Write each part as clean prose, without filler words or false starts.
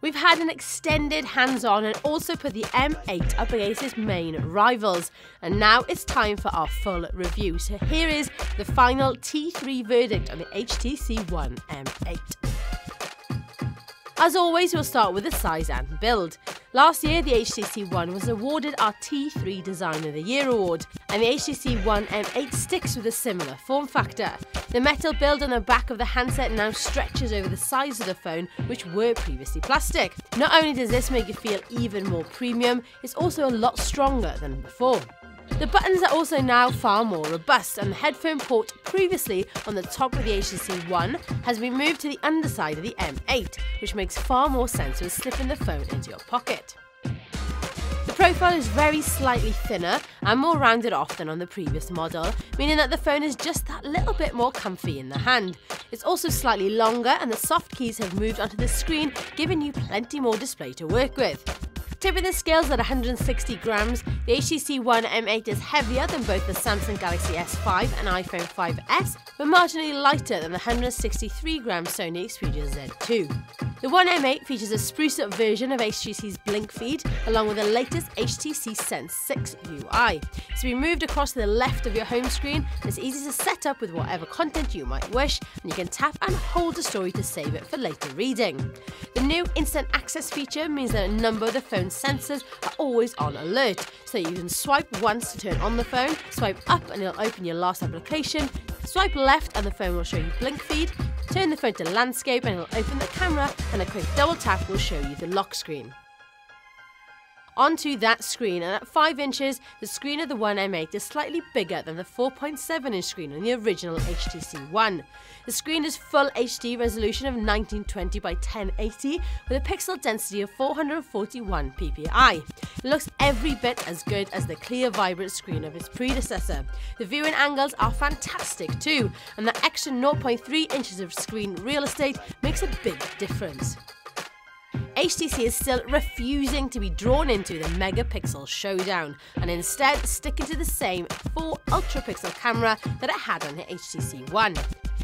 We've had an extended hands-on and also put the M8 up against its main rivals. And now it's time for our full review. So here is the final T3 verdict on the HTC One M8. As always, we'll start with the size and build. Last year, the HTC One was awarded our T3 Design of the Year award, and the HTC One M8 sticks with a similar form factor. The metal build on the back of the handset now stretches over the sides of the phone, which were previously plastic. Not only does this make it feel even more premium, it's also a lot stronger than before. The buttons are also now far more robust, and the headphone port previously on the top of the HTC One has been moved to the underside of the M8, which makes far more sense when slipping the phone into your pocket. The profile is very slightly thinner and more rounded off than on the previous model, meaning that the phone is just that little bit more comfy in the hand. It's also slightly longer, and the soft keys have moved onto the screen, giving you plenty more display to work with. Tipping the scales at 160 grams, the HTC One M8 is heavier than both the Samsung Galaxy S5 and iPhone 5S, but marginally lighter than the 163-gram Sony Xperia Z2. The One M8 features a spruced-up version of HTC's Blink feed, along with the latest HTC Sense 6 UI. It's been moved across to the left of your home screen, and it's easy to set up with whatever content you might wish, and you can tap and hold the story to save it for later reading. The new Instant Access feature means that a number of the phone's sensors are always on alert, so you can swipe once to turn on the phone, swipe up and it'll open your last application, swipe left and the phone will show you Blink feed, turn the phone to landscape and it'll open the camera, and a quick double tap will show you the lock screen. Onto that screen, and at 5 inches, the screen of the One M8 is slightly bigger than the 4.7-inch screen on the original HTC One. The screen is full HD resolution of 1920 by 1080 with a pixel density of 441 ppi. It looks every bit as good as the clear, vibrant screen of its predecessor. The viewing angles are fantastic too, and the extra 0.3 inches of screen real estate makes a big difference. HTC is still refusing to be drawn into the megapixel showdown, and instead sticking to the same 4 ultra-pixel camera that it had on the HTC One.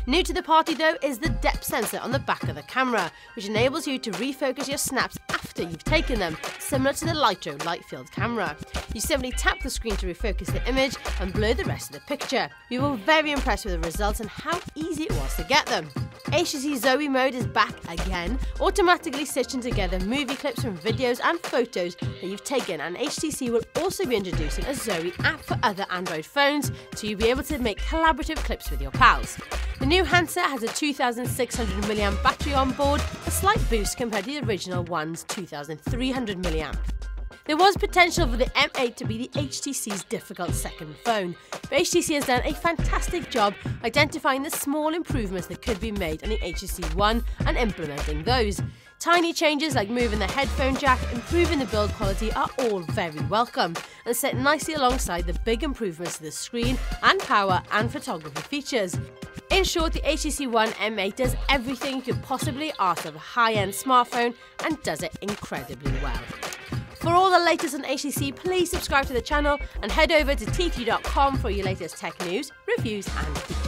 New to the party though is the depth sensor on the back of the camera, which enables you to refocus your snaps after you've taken them, similar to the Lytro light-filled camera. You simply tap the screen to refocus the image and blur the rest of the picture. We were very impressed with the results and how easy it was to get them. HTC Zoe mode is back again, automatically stitching together movie clips from videos and photos that you've taken, and HTC will also be introducing a Zoe app for other Android phones, so you'll be able to make collaborative clips with your pals. The new handset has a 2600 mAh battery on board, a slight boost compared to the original one's 2300 mAh. There was potential for the M8 to be the HTC's difficult second phone, but HTC has done a fantastic job identifying the small improvements that could be made on the HTC One and implementing those. Tiny changes like moving the headphone jack, improving the build quality are all very welcome and sit nicely alongside the big improvements to the screen and power and photography features. In short, the HTC One M8 does everything you could possibly ask of a high-end smartphone and does it incredibly well. For all the latest on HTC, please subscribe to the channel and head over to t3.com for your latest tech news, reviews and feedback.